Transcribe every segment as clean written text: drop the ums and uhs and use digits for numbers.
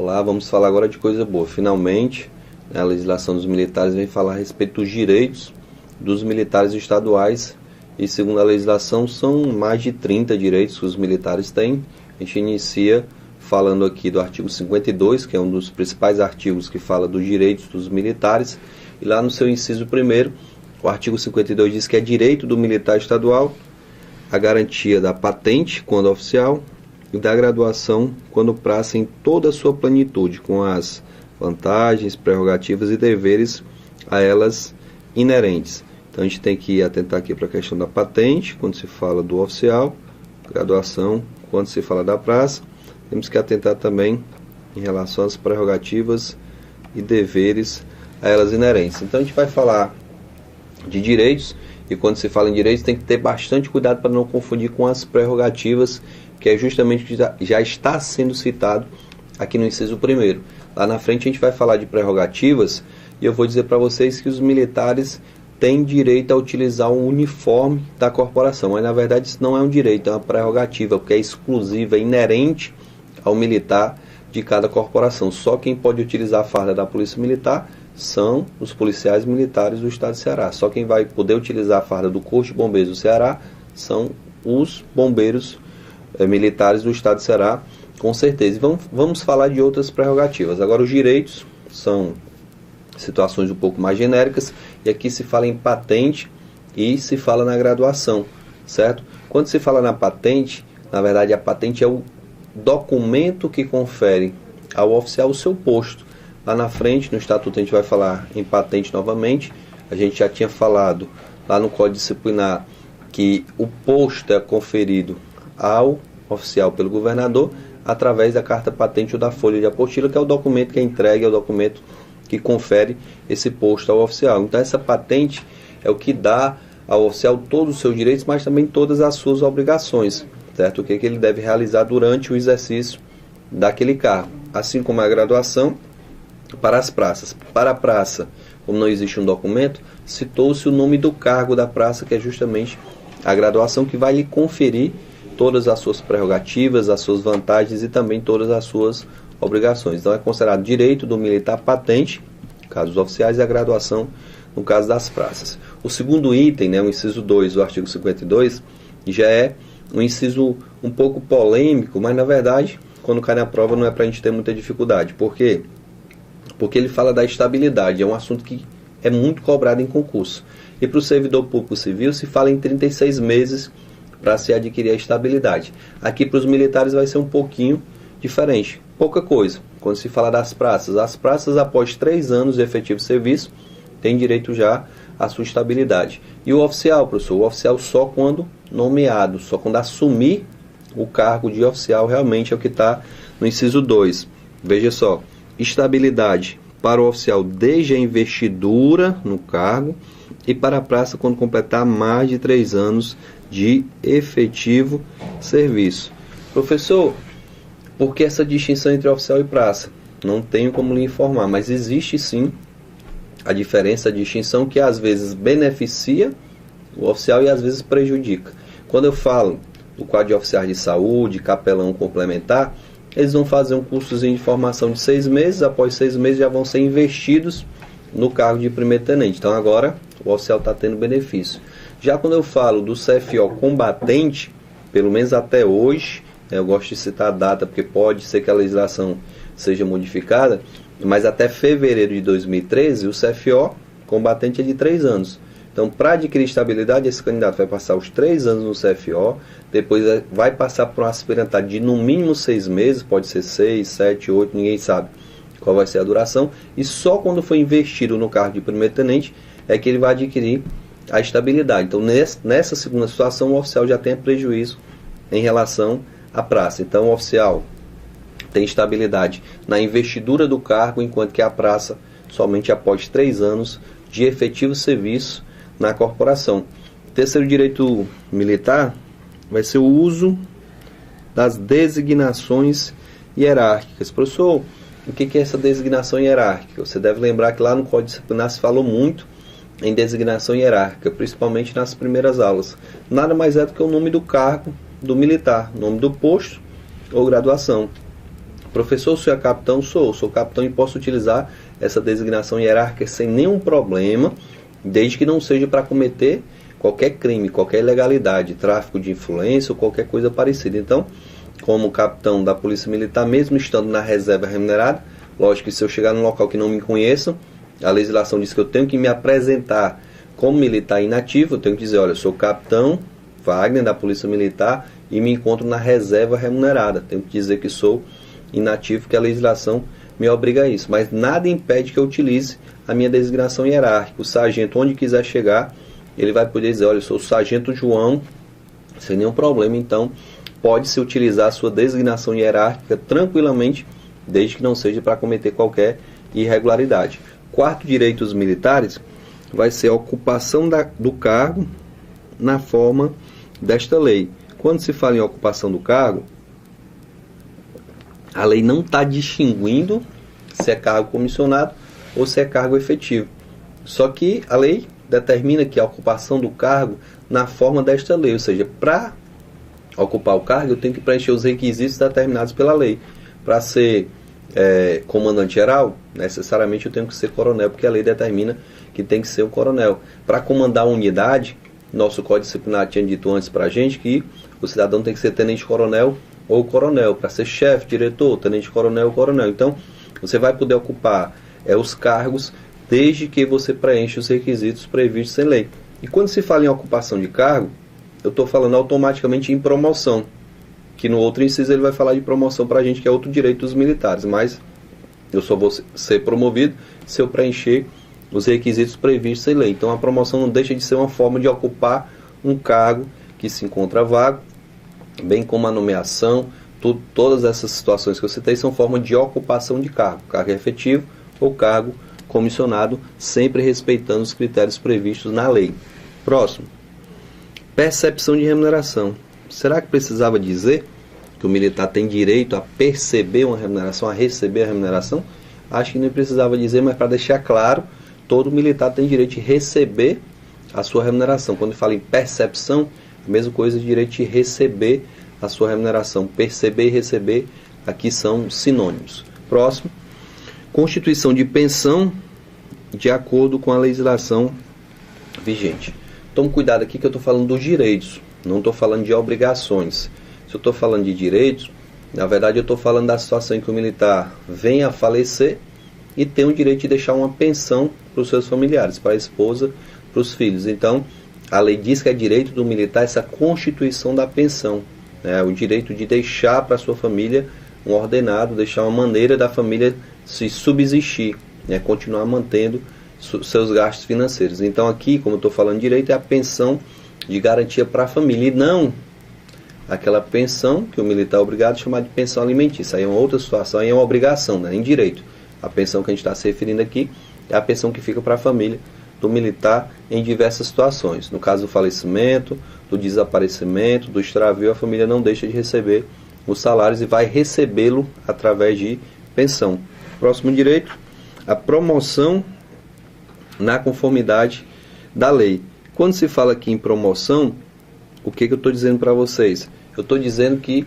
Olá, vamos falar agora de coisa boa. Finalmente, a legislação dos militares vem falar a respeito dos direitos dos militares estaduais. E segundo a legislação, são mais de 30 direitos que os militares têm. A gente inicia falando aqui do artigo 52, que é um dos principais artigos que fala dos direitos dos militares. E lá no seu inciso 1º, o artigo 52 diz que é direito do militar estadual a garantia da patente, quando oficial, e da graduação, quando praça, em toda a sua plenitude, com as vantagens, prerrogativas e deveres a elas inerentes. Então a gente tem que atentar aqui para a questão da patente, quando se fala do oficial, graduação, quando se fala da praça. Temos que atentar também em relação às prerrogativas e deveres a elas inerentes. Então a gente vai falar de direitos, e quando se fala em direitos tem que ter bastante cuidado para não confundir com as prerrogativas, que é justamente o que já está sendo citado aqui no inciso 1º. Lá na frente a gente vai falar de prerrogativas, e eu vou dizer para vocês que os militares têm direito a utilizar o uniforme da corporação, mas na verdade isso não é um direito, é uma prerrogativa, porque é exclusiva, é inerente ao militar de cada corporação. Só quem pode utilizar a farda da Polícia Militar são os policiais militares do estado de Ceará. Só quem vai poder utilizar a farda do Corpo de Bombeiros do Ceará são os bombeiros militares do estado de Ceará, com certeza. E vamos falar de outras prerrogativas. Agora, os direitos são situações um pouco mais genéricas, e aqui se fala em patente e se fala na graduação, certo? Quando se fala na patente, na verdade a patente é o documento que confere ao oficial o seu posto. Lá na frente, no estatuto, a gente vai falar em patente novamente. A gente já tinha falado lá no Código Disciplinar que o posto é conferido ao oficial pelo governador através da carta patente ou da folha de apostila, que é o documento que é entregue, é o documento que confere esse posto ao oficial. Então essa patente é o que dá ao oficial todos os seus direitos, mas também todas as suas obrigações, certo? O que ele deve realizar durante o exercício daquele cargo. Assim como a graduação para as praças. Para a praça, como não existe um documento, citou-se o nome do cargo da praça, que é justamente a graduação, que vai lhe conferir todas as suas prerrogativas, as suas vantagens e também todas as suas obrigações. Então é considerado direito do militar patente, no caso dos oficiais, e a graduação no caso das praças. O segundo item, o inciso 2 do artigo 52, já é um inciso um pouco polêmico, mas na verdade, quando cai na prova não é para a gente ter muita dificuldade. Por quê? Porque ele fala da estabilidade, é um assunto que é muito cobrado em concurso. E para o servidor público civil se fala em 36 meses para se adquirir a estabilidade. Aqui para os militares vai ser um pouquinho diferente, pouca coisa. Quando se fala das praças, as praças após 3 anos de efetivo serviço têm direito já à sua estabilidade. E o oficial, professor, o oficial só quando nomeado, só quando assumir o cargo de oficial, realmente é o que está no inciso 2. Veja só, estabilidade para o oficial desde a investidura no cargo e para a praça quando completar mais de 3 anos de efetivo serviço. Professor, por que essa distinção entre oficial e praça? Não tenho como lhe informar, mas existe sim a diferença, a distinção que às vezes beneficia o oficial e às vezes prejudica. Quando eu falo do quadro de oficiais de saúde, capelão complementar, eles vão fazer um cursozinho de formação de 6 meses, após 6 meses já vão ser investidos no cargo de primeiro-tenente. Então agora o oficial está tendo benefício. Já quando eu falo do CFO combatente, pelo menos até hoje, eu gosto de citar a data porque pode ser que a legislação seja modificada, mas até fevereiro de 2013 o CFO combatente é de 3 anos. Então, para adquirir estabilidade, esse candidato vai passar os 3 anos no CFO, depois vai passar por uma aspirantade de no mínimo 6 meses, pode ser 6, 7, 8, ninguém sabe qual vai ser a duração, e só quando for investido no cargo de primeiro-tenente é que ele vai adquirir a estabilidade. Então, nessa segunda situação, o oficial já tem prejuízo em relação à praça. Então, o oficial tem estabilidade na investidura do cargo, enquanto que a praça somente após 3 anos de efetivo serviço na corporação. Terceiro direito militar vai ser o uso das designações hierárquicas. Professor, o que é essa designação hierárquica? Você deve lembrar que lá no Código Disciplinar se falou muito em designação hierárquica, principalmente nas primeiras aulas. Nada mais é do que o nome do cargo do militar, nome do posto ou graduação. Professor, o senhor é capitão? Sou capitão e posso utilizar essa designação hierárquica sem nenhum problema, desde que não seja para cometer qualquer crime, qualquer ilegalidade, tráfico de influência ou qualquer coisa parecida. Então, como capitão da Polícia Militar, mesmo estando na reserva remunerada, lógico que se eu chegar num local que não me conheçam, a legislação diz que eu tenho que me apresentar como militar inativo, eu tenho que dizer, olha, eu sou capitão Wagner da Polícia Militar e me encontro na reserva remunerada. Tenho que dizer que sou inativo, que a legislação me obriga a isso. Mas nada impede que eu utilize a minha designação hierárquica. O sargento, onde quiser chegar, ele vai poder dizer, olha, eu sou o sargento João, sem nenhum problema. Então, pode-se utilizar a sua designação hierárquica tranquilamente, desde que não seja para cometer qualquer irregularidade. Quarto direito dos militares vai ser a ocupação do cargo na forma desta lei. Quando se fala em ocupação do cargo, a lei não está distinguindo se é cargo comissionado ou se é cargo efetivo. Só que a lei determina que a ocupação do cargo na forma desta lei, ou seja, para ocupar o cargo eu tenho que preencher os requisitos determinados pela lei. Para ser comandante geral, necessariamente eu tenho que ser coronel, porque a lei determina que tem que ser um coronel. Para comandar uma unidade, nosso Código Disciplinar tinha dito antes para a gente que o cidadão tem que ser tenente-coronel ou coronel. Para ser chefe, diretor, tenente-coronel ou coronel. Então, você vai poder ocupar os cargos desde que você preencha os requisitos previstos em lei. E quando se fala em ocupação de cargo, eu estou falando automaticamente em promoção, que no outro inciso ele vai falar de promoção para a gente, que é outro direito dos militares, mas eu só vou ser promovido se eu preencher os requisitos previstos em lei. Então a promoção não deixa de ser uma forma de ocupar um cargo que se encontra vago, bem como a nomeação, todas essas situações que eu citei são forma de ocupação de cargo efetivo ou cargo comissionado, sempre respeitando os critérios previstos na lei. Próximo, percepção de remuneração. Será que precisava dizer que o militar tem direito a perceber uma remuneração, a receber a remuneração? Acho que não precisava dizer, mas para deixar claro, todo militar tem direito de receber a sua remuneração. Quando fala em percepção, a mesma coisa de direito de receber a sua remuneração. Perceber e receber aqui são sinônimos. Próximo, constituição de pensão de acordo com a legislação vigente. Tome cuidado aqui que eu estou falando dos direitos, não estou falando de obrigações. Se eu estou falando de direitos, na verdade eu estou falando da situação em que o militar venha a falecer e tem o direito de deixar uma pensão para os seus familiares, para a esposa, para os filhos. Então, a lei diz que é direito do militar essa constituição da pensão, né? O direito de deixar para a sua família um ordenado, deixar uma maneira da família se subsistir, né? Continuar mantendo seus gastos financeiros. Então aqui, como eu estou falando de direito, é a pensão de garantia para a família, e não aquela pensão que o militar é obrigado a chamar de pensão alimentícia. Aí é uma outra situação, aí é uma obrigação, né? Em direito. A pensão que a gente está se referindo aqui é a pensão que fica para a família do militar em diversas situações. No caso do falecimento, do desaparecimento, do extravio, a família não deixa de receber os salários e vai recebê-lo através de pensão. Próximo direito, a promoção na conformidade da lei. Quando se fala aqui em promoção, o que eu estou dizendo para vocês? Eu estou dizendo que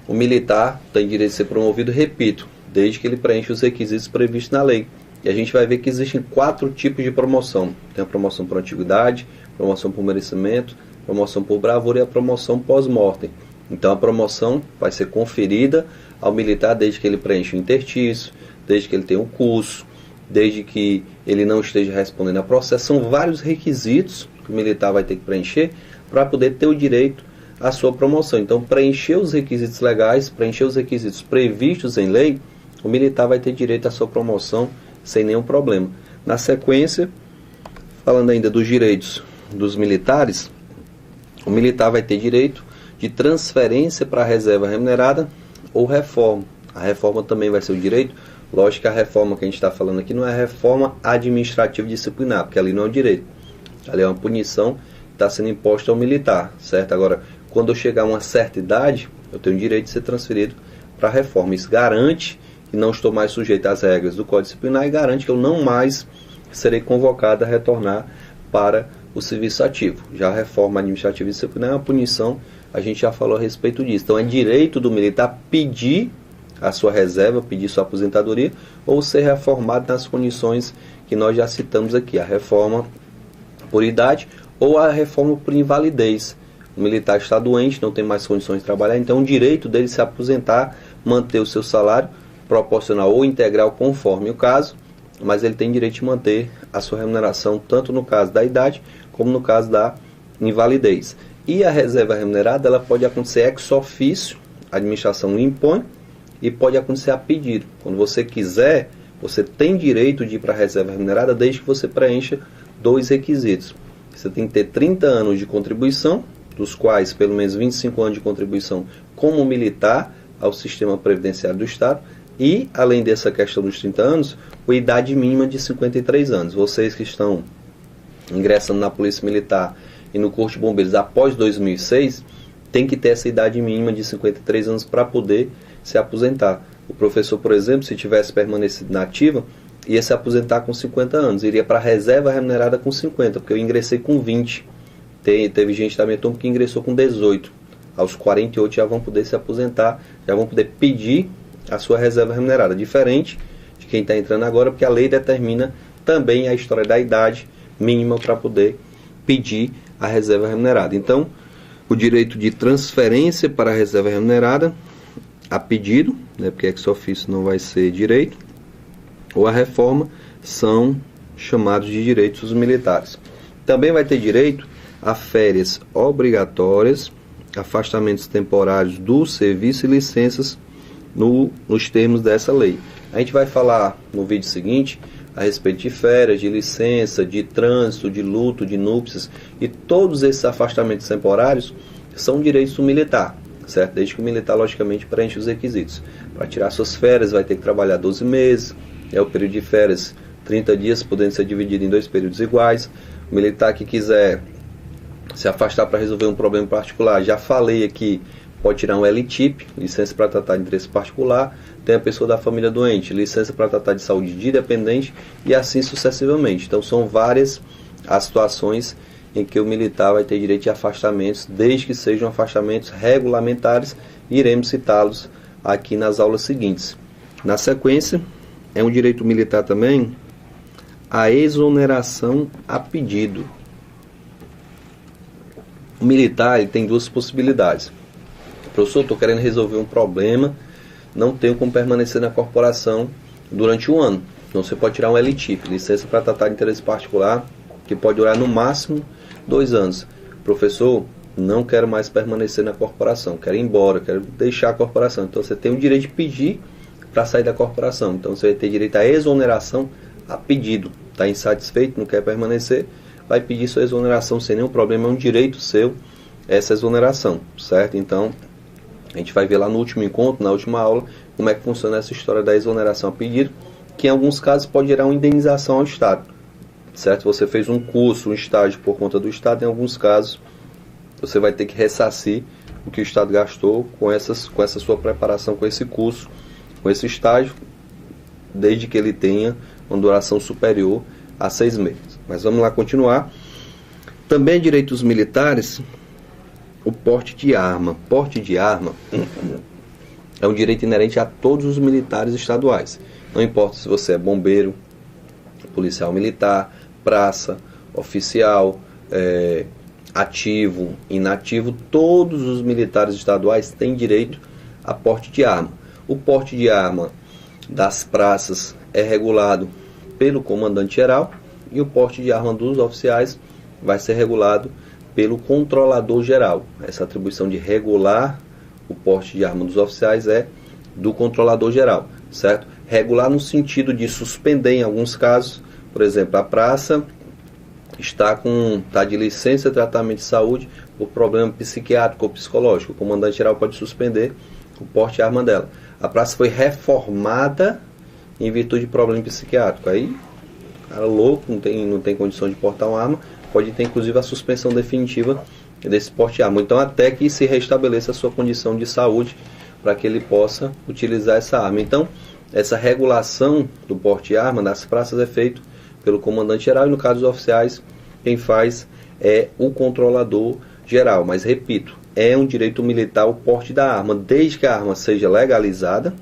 o militar tem direito de ser promovido, repito, desde que ele preencha os requisitos previstos na lei. E a gente vai ver que existem 4 tipos de promoção. Tem a promoção por antiguidade, promoção por merecimento, promoção por bravura e a promoção pós-mortem. Então a promoção vai ser conferida ao militar desde que ele preencha o interstício, desde que ele tenha um curso, desde que ele não esteja respondendo a processo. São vários requisitos que o militar vai ter que preencher para poder ter o direito à sua promoção. Então, preencher os requisitos legais, preencher os requisitos previstos em lei, o militar vai ter direito à sua promoção sem nenhum problema. Na sequência, falando ainda dos direitos dos militares, o militar vai ter direito de transferência para a reserva remunerada ou reforma. A reforma também vai ser o direito. Lógico que a reforma que a gente está falando aqui não é a reforma administrativa disciplinar, porque ali não é o direito. Ali é uma punição que está sendo imposta ao militar, certo? Agora, quando eu chegar a uma certa idade, eu tenho o direito de ser transferido para a reforma. Isso garante que não estou mais sujeito às regras do Código Disciplinar e garante que eu não mais serei convocado a retornar para o serviço ativo. Já a reforma administrativa e disciplinar é uma punição, a gente já falou a respeito disso. Então é direito do militar pedir a sua reserva, pedir sua aposentadoria, ou ser reformado nas condições que nós já citamos aqui, a reforma por idade ou a reforma por invalidez. O militar está doente, não tem mais condições de trabalhar, então o direito dele se aposentar, manter o seu salário proporcional ou integral conforme o caso, mas ele tem direito de manter a sua remuneração tanto no caso da idade como no caso da invalidez. E a reserva remunerada, ela pode acontecer ex officio, a administração impõe, e pode acontecer a pedido. Quando você quiser, você tem direito de ir para a reserva remunerada desde que você preencha 2 requisitos. Você tem que ter 30 anos de contribuição, dos quais pelo menos 25 anos de contribuição como militar ao sistema previdenciário do Estado, e, além dessa questão dos 30 anos, a idade mínima de 53 anos. Vocês que estão ingressando na Polícia Militar e no Corpo de Bombeiros após 2006, tem que ter essa idade mínima de 53 anos para poder se aposentar. O professor, por exemplo, se tivesse permanecido na ativa, ia se aposentar com 50 anos, iria para a reserva remunerada com 50, porque eu ingressei com 20. Teve gente da minha turma que ingressou com 18. Aos 48 já vão poder se aposentar, já vão poder pedir a sua reserva remunerada. Diferente de quem está entrando agora, porque a lei determina também a história da idade mínima para poder pedir a reserva remunerada. Então, o direito de transferência para a reserva remunerada, a pedido, né, porque ex officio não vai ser direito, ou a reforma, são chamados de direitos dos militares. Também vai ter direito a férias obrigatórias, afastamentos temporários do serviço e licenças nos termos dessa lei. A gente vai falar no vídeo seguinte a respeito de férias, de licença, de trânsito, de luto, de núpcias, e todos esses afastamentos temporários são direitos do militar, certo? Desde que o militar, logicamente, preenche os requisitos. Para tirar suas férias, vai ter que trabalhar 12 meses, o período de férias 30 dias, podendo ser dividido em 2 períodos iguais. O militar que quiser se afastar para resolver um problema particular, já falei aqui, pode tirar um LTIP, licença para tratar de interesse particular. Tem a pessoa da família doente, licença para tratar de saúde de dependente, e assim sucessivamente. Então são várias as situações em que o militar vai ter direito de afastamentos, desde que sejam afastamentos regulamentares, e iremos citá-los aqui nas aulas seguintes. Na sequência, é um direito militar também a exoneração a pedido. O militar, ele tem 2 possibilidades. Professor, estou querendo resolver um problema, não tenho como permanecer na corporação durante um ano. Então você pode tirar um LTIP, licença para tratar de interesse particular, que pode durar no máximo 2 anos. Professor, não quero mais permanecer na corporação, quero ir embora, quero deixar a corporação. Então você tem o direito de pedir para sair da corporação. Então você vai ter direito à exoneração a pedido. Está insatisfeito, não quer permanecer, vai pedir sua exoneração sem nenhum problema, é um direito seu essa exoneração, certo? Então a gente vai ver lá no último encontro, na última aula, como é que funciona essa história da exoneração a pedido, que em alguns casos pode gerar uma indenização ao Estado, certo? Você fez um curso, um estágio por conta do Estado, em alguns casos você vai ter que ressarcir o que o Estado gastou com essa sua preparação, com esse curso, com esse estágio, desde que ele tenha uma duração superior a 6 meses. Mas vamos lá continuar. Também direitos militares, o porte de arma. Porte de arma é um direito inerente a todos os militares estaduais. Não importa se você é bombeiro, policial militar, praça, oficial, ativo, inativo, todos os militares estaduais têm direito a porte de arma. O porte de arma das praças é regulado pelo comandante-geral, e o porte de arma dos oficiais vai ser regulado pelo controlador-geral. Essa atribuição de regular o porte de arma dos oficiais é do controlador-geral, certo? Regular no sentido de suspender em alguns casos. Por exemplo, a praça está de licença de tratamento de saúde por problema psiquiátrico ou psicológico. O comandante-geral pode suspender o porte de arma dela. A praça foi reformada em virtude de problema psiquiátrico. Aí, cara louco, não tem condição de portar uma arma, pode ter inclusive a suspensão definitiva desse porte de arma. Então, até que se restabeleça a sua condição de saúde para que ele possa utilizar essa arma. Então, essa regulação do porte de arma das praças é feito pelo comandante-geral, e no caso dos oficiais, quem faz é o controlador-geral. Mas, repito, é um direito militar o porte da arma, desde que a arma seja legalizada,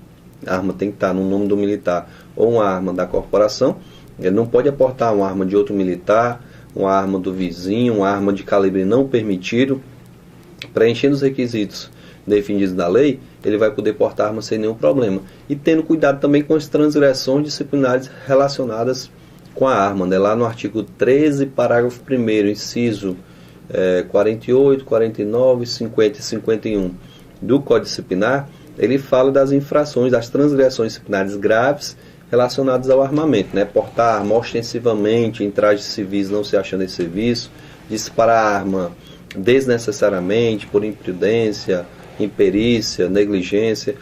A arma tem que estar no nome do militar ou uma arma da corporação. Ele não pode aportar uma arma de outro militar, uma arma do vizinho, uma arma de calibre não permitido. Preenchendo os requisitos definidos da lei, ele vai poder portar arma sem nenhum problema. E tendo cuidado também com as transgressões disciplinares relacionadas com a arma, né? Lá no artigo 13, parágrafo 1º, inciso 48, 49, 50 e 51 do Código Disciplinar, ele fala das infrações, das transgressões disciplinares graves relacionadas ao armamento, né? Portar arma ostensivamente em trajes civis não se achando em serviço, disparar arma desnecessariamente, por imprudência, imperícia, negligência,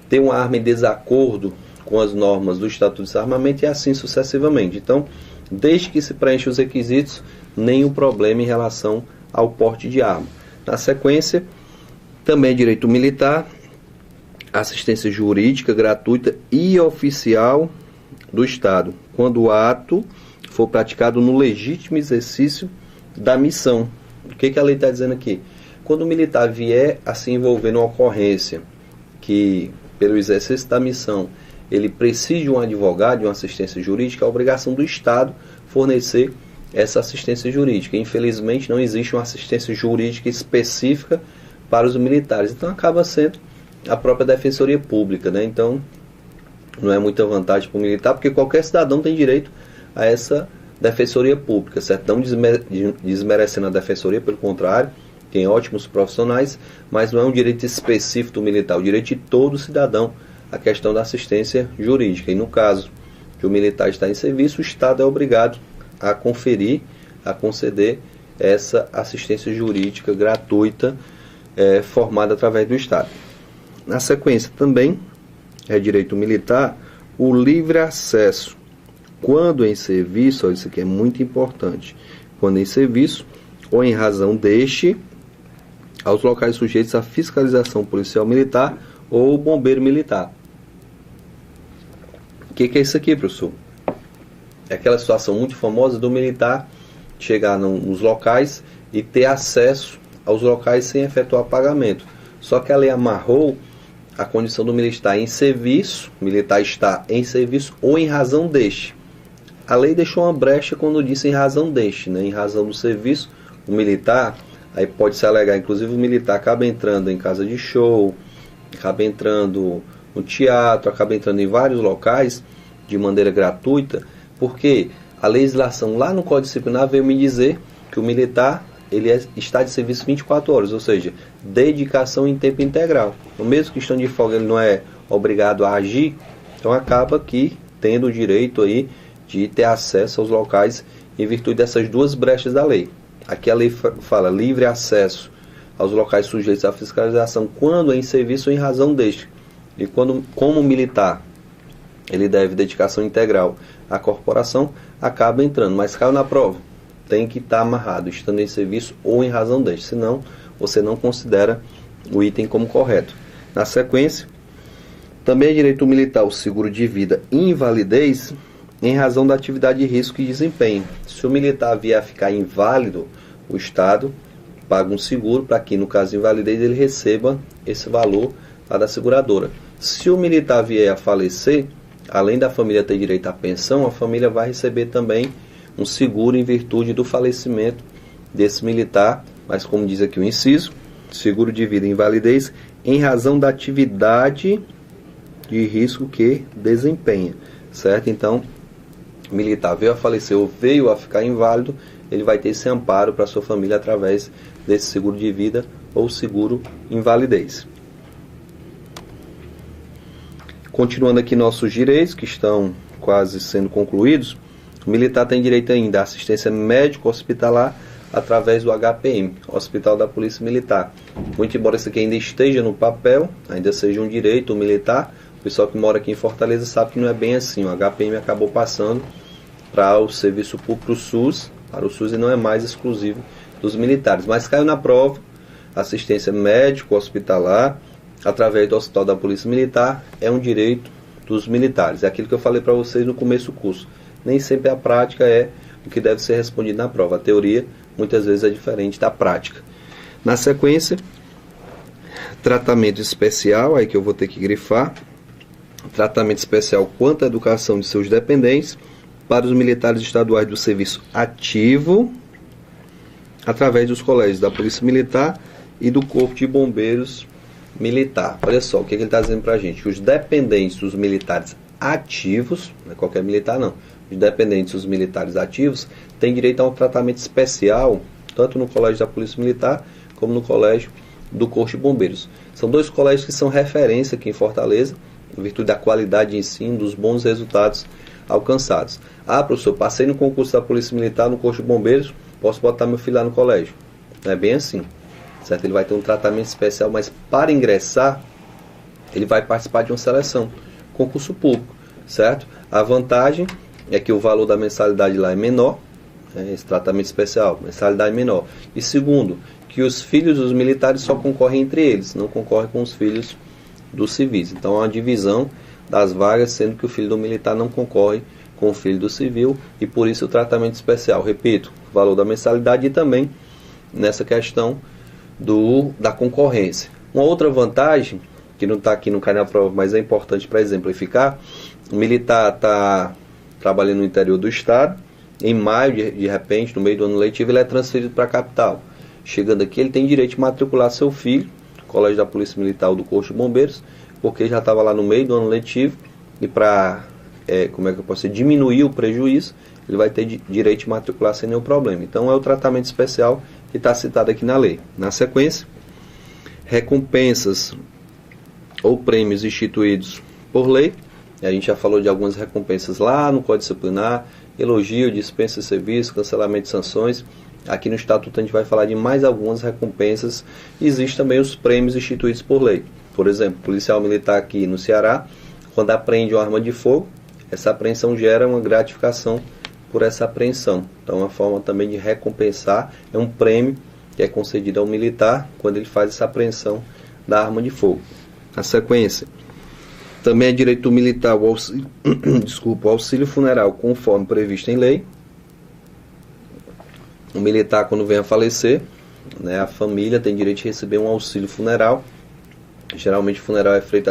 ter uma arma em desacordo com as normas do Estatuto de Desarmamento e assim sucessivamente. Então, desde que se preencha os requisitos, nenhum problema em relação ao porte de arma. Na sequência, também direito militar, assistência jurídica gratuita e oficial do Estado, quando o ato for praticado no legítimo exercício da missão. O que a lei está dizendo aqui? Quando o militar vier a se envolver numa ocorrência que, pelo exercício da missão, ele precisa de um advogado, de uma assistência jurídica, é a obrigação do Estado fornecer essa assistência jurídica. Infelizmente, não existe uma assistência jurídica específica para os militares. Então, acaba sendo a própria Defensoria Pública, né? Então, não é muita vantagem para o militar, porque qualquer cidadão tem direito a essa Defensoria Pública, certo? Não desmerecendo a Defensoria, pelo contrário, tem ótimos profissionais, mas não é um direito específico do militar, é o direito de todo cidadão, a questão da assistência jurídica. E no caso que o militar está em serviço, o Estado é obrigado a conferir, a conceder essa assistência jurídica gratuita, formada através do Estado. Na sequência também é direito militar o livre acesso, quando em serviço, isso aqui é muito importante, quando em serviço ou em razão deste, aos locais sujeitos à fiscalização policial militar ou bombeiro militar. O que é isso aqui, professor? É aquela situação muito famosa do militar chegar nos locais e ter acesso aos locais sem efetuar pagamento. Só que a lei amarrou a condição do militar em serviço, o militar está em serviço ou em razão deste. A lei deixou uma brecha quando disse em razão deste, né? Em razão do serviço, o militar, aí pode se alegar, inclusive o militar acaba entrando em casa de show, acaba entrando no teatro, acaba entrando em vários locais de maneira gratuita, porque a legislação lá no Código Disciplinar veio me dizer que o militar está de serviço 24 horas, ou seja, dedicação em tempo integral. Então, mesmo que estando de folga, ele não é obrigado a agir, então acaba aqui tendo o direito aí de ter acesso aos locais em virtude dessas duas brechas da lei. Aqui a lei fala livre acesso aos locais sujeitos à fiscalização quando em serviço ou em razão deste. E quando, como militar, ele deve dedicação integral à corporação, acaba entrando, mas caiu na prova, tem que estar amarrado, estando em serviço ou em razão deste, senão você não considera o item como correto. Na sequência, também é direito militar o seguro de vida e invalidez em razão da atividade de risco e desempenho. Se o militar vier a ficar inválido, o Estado paga um seguro para que, no caso de invalidez, ele receba esse valor lá da seguradora. Se o militar vier a falecer, além da família ter direito à pensão, a família vai receber também um seguro em virtude do falecimento desse militar, mas como diz aqui o inciso, seguro de vida e invalidez em razão da atividade de risco que desempenha, certo? Então, o militar veio a falecer ou veio a ficar inválido, ele vai ter esse amparo para sua família através desse seguro de vida ou seguro invalidez. Continuando aqui nossos direitos, que estão quase sendo concluídos, o militar tem direito ainda à assistência médico-hospitalar através do HPM, Hospital da Polícia Militar. Muito embora isso aqui ainda esteja no papel, ainda seja um direito militar, o pessoal que mora aqui em Fortaleza sabe que não é bem assim. O HPM acabou passando para o Serviço Público SUS, para o SUS, e não é mais exclusivo dos militares. Mas caiu na prova, assistência médico-hospitalar através do Hospital da Polícia Militar é um direito dos militares. É aquilo que eu falei para vocês no começo do curso. Nem sempre a prática é o que deve ser respondido na prova. A teoria muitas vezes é diferente da prática. Na sequência, tratamento especial, aí que eu vou ter que grifar, tratamento especial quanto à educação de seus dependentes para os militares estaduais do serviço ativo, através dos colégios da Polícia Militar e do Corpo de Bombeiros Militar. Olha só, o que ele está dizendo para a gente? Que os dependentes dos militares ativos, não é qualquer militar não, os dependentes dos militares ativos têm direito a um tratamento especial, tanto no colégio da Polícia Militar, como no colégio do Corpo de Bombeiros. São dois colégios que são referência aqui em Fortaleza, em virtude da qualidade de ensino, dos bons resultados alcançados. Ah, professor, passei no concurso da Polícia Militar, no Corpo de Bombeiros, posso botar meu filho lá no colégio. Não é bem assim, certo? Ele vai ter um tratamento especial, mas para ingressar, ele vai participar de uma seleção, concurso público, certo? A vantagem é que o valor da mensalidade lá é menor, esse tratamento especial, mensalidade menor. E segundo, que os filhos dos militares só concorrem entre eles, não concorrem com os filhos dos civis. Então há uma divisão das vagas, sendo que o filho do militar não concorre com o filho do civil, e por isso o tratamento especial. Repito, o valor da mensalidade e também nessa questão da concorrência. Uma outra vantagem, que não está aqui no cai na prova, mas é importante para exemplificar, o militar está trabalhando no interior do estado, em maio, de repente, no meio do ano letivo, ele é transferido para a capital. Chegando aqui, ele tem direito de matricular seu filho no colégio da Polícia Militar ou do Corpo de Bombeiros, porque já estava lá no meio do ano letivo, e para diminuir o prejuízo, ele vai ter direito de matricular sem nenhum problema. Então é o tratamento especial que está citado aqui na lei. Na sequência, recompensas ou prêmios instituídos por lei. A gente já falou de algumas recompensas lá no Código Disciplinar, elogio, dispensa de serviço, cancelamento de sanções. Aqui no Estatuto a gente vai falar de mais algumas recompensas. Existem também os prêmios instituídos por lei. Por exemplo, policial militar aqui no Ceará, quando apreende uma arma de fogo, essa apreensão gera uma gratificação por essa apreensão. Então é uma forma também de recompensar, é um prêmio que é concedido ao militar quando ele faz essa apreensão da arma de fogo. Na sequência, também é direito do militar o auxílio, o auxílio funeral conforme previsto em lei. O militar, quando vem a falecer, a família tem direito de receber um auxílio funeral. Geralmente o funeral é feito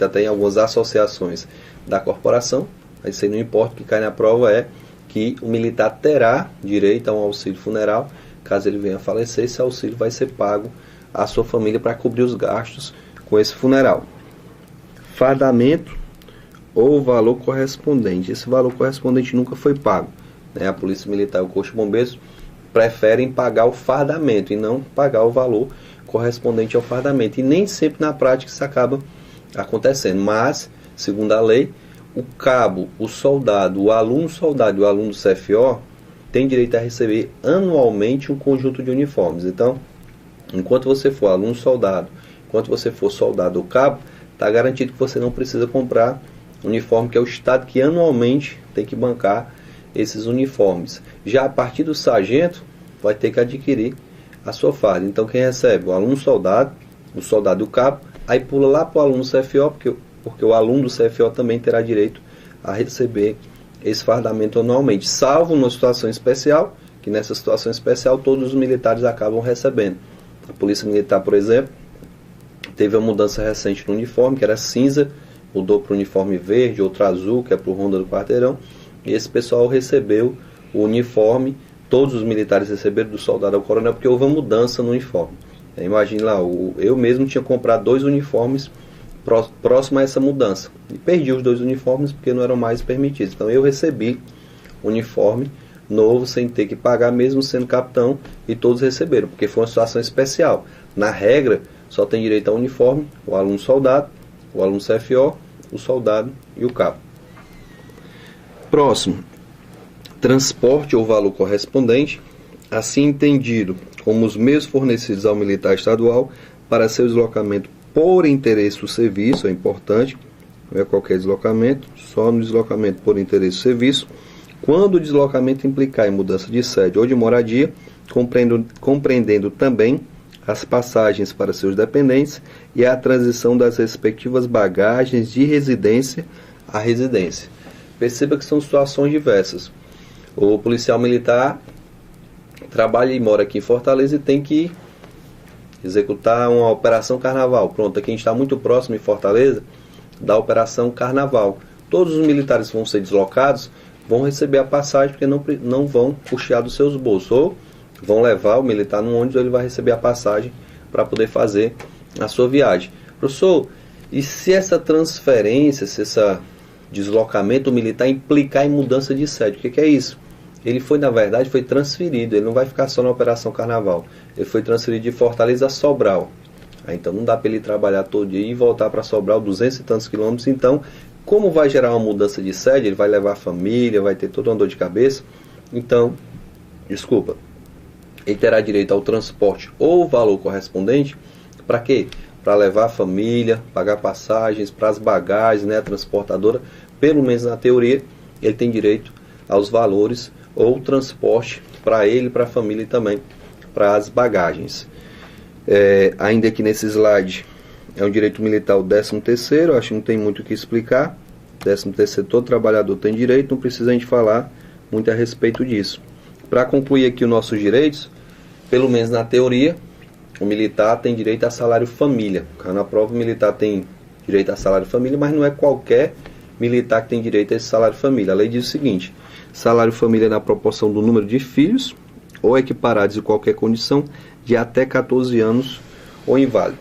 até em algumas associações da corporação, mas isso aí não importa, o que cai na prova é que o militar terá direito a um auxílio funeral. Caso ele venha a falecer, esse auxílio vai ser pago à sua família para cobrir os gastos com esse funeral. Fardamento ou valor correspondente. Esse valor correspondente nunca foi pago. A Polícia Militar e o Corpo de Bombeiros preferem pagar o fardamento e não pagar o valor correspondente ao fardamento. E nem sempre na prática isso acaba acontecendo. Mas, segundo a lei, o cabo, o soldado, o aluno soldado e o aluno do CFO têm direito a receber anualmente um conjunto de uniformes. Então, enquanto você for aluno soldado, enquanto você for soldado ou cabo, está garantido que você não precisa comprar uniforme, que é o Estado que anualmente tem que bancar esses uniformes. Já a partir do sargento, vai ter que adquirir a sua farda. Então quem recebe? O aluno soldado, o soldado e o cabo, aí pula lá para o aluno CFO, porque o aluno do CFO também terá direito a receber esse fardamento anualmente, salvo numa situação especial, que nessa situação especial todos os militares acabam recebendo. A Polícia Militar, por exemplo, teve uma mudança recente no uniforme, que era cinza, mudou para o uniforme verde, outro azul, que é para o Ronda do Quarteirão, e esse pessoal recebeu o uniforme, todos os militares receberam do soldado ao coronel, porque houve uma mudança no uniforme. Imagine lá, eu mesmo tinha comprado 2 uniformes próximo a essa mudança, e perdi os 2 uniformes porque não eram mais permitidos. Então eu recebi uniforme novo sem ter que pagar, mesmo sendo capitão, e todos receberam, porque foi uma situação especial. Na regra, só tem direito ao uniforme o aluno soldado, o aluno CFO, o soldado e o cabo. Próximo, transporte ou valor correspondente, assim entendido como os meios fornecidos ao militar estadual para seu deslocamento por interesse do serviço, é importante, não é qualquer deslocamento, só no deslocamento por interesse do serviço, quando o deslocamento implicar em mudança de sede ou de moradia, compreendendo também as passagens para seus dependentes e a transição das respectivas bagagens de residência a residência. Perceba que são situações diversas. O policial militar trabalha e mora aqui em Fortaleza e tem que executar uma operação carnaval. Pronto, aqui a gente está muito próximo em Fortaleza, da Operação Carnaval. Todos os militares que vão ser deslocados vão receber a passagem, porque não vão custear dos seus bolsos, ou vão levar o militar no ônibus, ou ele vai receber a passagem para poder fazer a sua viagem. Professor, e se essa transferência, se esse deslocamento militar implicar em mudança de sede, o que é isso? Ele foi, na verdade, foi transferido, ele não vai ficar só na Operação Carnaval, ele foi transferido de Fortaleza a Sobral. Então não dá para ele trabalhar todo dia e voltar para Sobral, 200 e tantos quilômetros. Então, como vai gerar uma mudança de sede, ele vai levar a família, vai ter toda uma dor de cabeça. Então, ele terá direito ao transporte ou o valor correspondente. Para quê? Para levar a família, pagar passagens, para as bagagens, né, a transportadora. Pelo menos na teoria, ele tem direito aos valores ou transporte para ele e para a família e também para as bagagens. Ainda aqui nesse slide, é um direito militar o 13º, acho que não tem muito o que explicar. 13º, todo trabalhador tem direito, não precisa a gente falar muito a respeito disso. Para concluir aqui os nossos direitos, pelo menos na teoria, o militar tem direito a salário família. Na prova, o militar tem direito a salário família, mas não é qualquer militar que tem direito a esse salário família. A lei diz o seguinte: salário família na proporção do número de filhos ou equiparados em qualquer condição de até 14 anos ou inválido.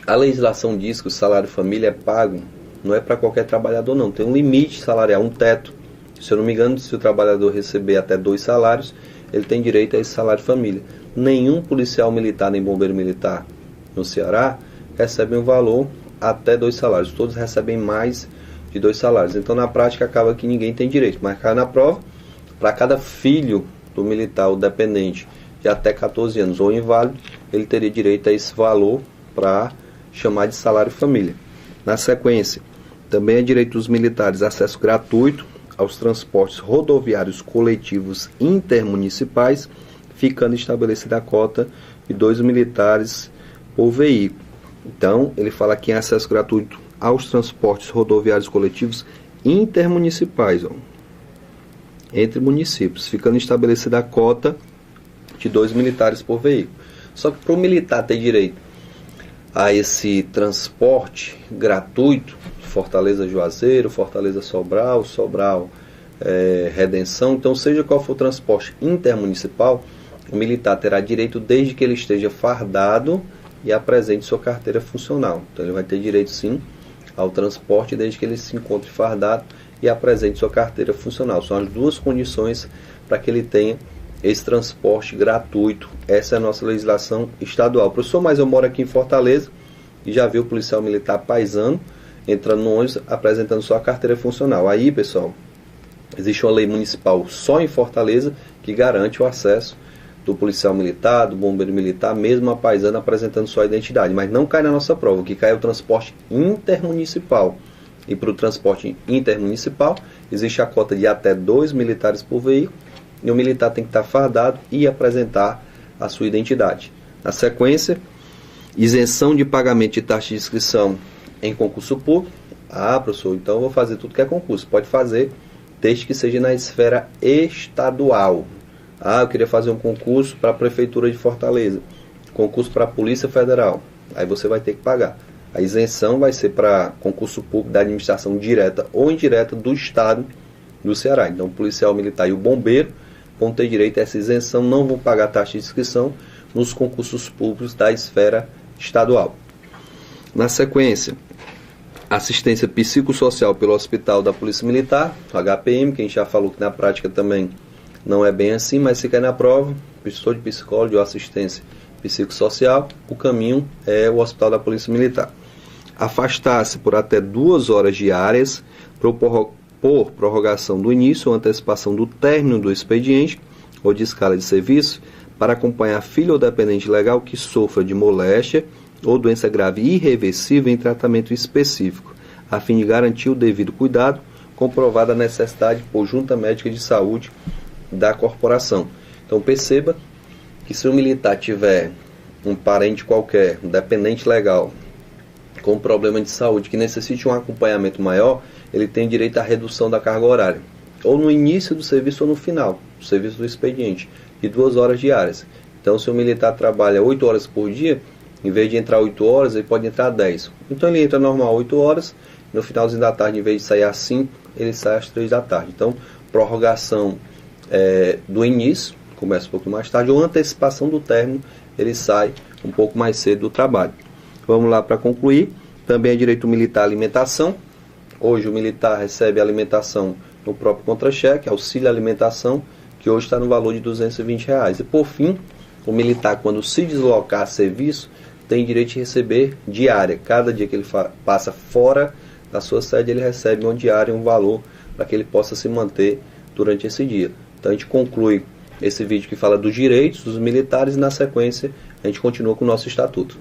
A legislação diz que o salário família é pago, não é para qualquer trabalhador não, tem um limite salarial, um teto. Se eu não me engano, se o trabalhador receber até 2 salários, ele tem direito a esse salário família. Nenhum policial militar nem bombeiro militar no Ceará recebe um valor até 2 salários, todos recebem mais de 2 salários. Então na prática acaba que ninguém tem direito, mas cai na prova, para cada filho do militar ou dependente de até 14 anos ou inválido, ele teria direito a esse valor para chamar de salário família. Na sequência, também é direito dos militares acesso gratuito aos transportes rodoviários coletivos intermunicipais, ficando estabelecida a cota de 2 militares por veículo. Então, ele fala aqui em acesso gratuito aos transportes rodoviários coletivos intermunicipais, entre municípios, ficando estabelecida a cota de 2 militares por veículo. Só que para o militar ter direito a esse transporte gratuito, Fortaleza Juazeiro, Fortaleza Sobral, Redenção, então seja qual for o transporte intermunicipal, o militar terá direito desde que ele esteja fardado e apresente sua carteira funcional. Então ele vai ter direito sim ao transporte desde que ele se encontre fardado e apresente sua carteira funcional. São as 2 condições para que ele tenha esse transporte gratuito. Essa é a nossa legislação estadual. Professor, mas eu moro aqui em Fortaleza e já vi o policial militar paisano entrando no ônibus apresentando sua carteira funcional. Aí, pessoal, existe uma lei municipal só em Fortaleza que garante o acesso do policial militar, do bombeiro militar, mesmo a paisana apresentando sua identidade. Mas não cai na nossa prova. O que cai é o transporte intermunicipal. E para o transporte intermunicipal, existe a cota de até 2 militares por veículo, e o militar tem que estar fardado e apresentar a sua identidade. Na sequência, isenção de pagamento de taxa de inscrição em concurso público. Ah, professor, então eu vou fazer tudo que é concurso. Pode fazer, desde que seja na esfera estadual. Ah, eu queria fazer um concurso para a Prefeitura de Fortaleza, concurso para a Polícia Federal. Aí você vai ter que pagar. A isenção vai ser para concurso público da administração direta ou indireta do Estado do Ceará. Então o policial militar e o bombeiro vão ter direito a essa isenção, não vão pagar taxa de inscrição nos concursos públicos da esfera estadual. Na sequência, assistência psicossocial pelo Hospital da Polícia Militar, HPM, que a gente já falou que na prática também não é bem assim, mas se cai na prova, professor de psicólogo ou assistência psicossocial, o caminho é o Hospital da Polícia Militar. Afastar-se por até 2 horas diárias por prorrogação do início ou antecipação do término do expediente ou de escala de serviço para acompanhar filho ou dependente legal que sofra de moléstia ou doença grave irreversível em tratamento específico, a fim de garantir o devido cuidado, comprovada a necessidade por junta médica de saúde da corporação. Então perceba que se o militar tiver um parente qualquer, um dependente legal, com um problema de saúde que necessite um acompanhamento maior, ele tem direito à redução da carga horária, ou no início do serviço ou no final do serviço do expediente, de 2 horas diárias. Então se o militar trabalha 8 horas por dia, em vez de entrar 8 horas, ele pode entrar 10. Então ele entra normal 8 horas no finalzinho da tarde, em vez de sair às 5, ele sai às 3 da tarde. Então, prorrogação do início, começa um pouco mais tarde, ou antecipação do término, ele sai um pouco mais cedo do trabalho. Vamos lá para concluir. Também é direito militar à alimentação. Hoje o militar recebe alimentação no próprio contra-cheque, auxílio alimentação, que hoje está no valor de R$220. E por fim, o militar, quando se deslocar a serviço, tem direito de receber diária. Cada dia que ele passa fora da sua sede, ele recebe uma diária, um valor, para que ele possa se manter durante esse dia. Então a gente conclui esse vídeo que fala dos direitos dos militares e na sequência a gente continua com o nosso estatuto.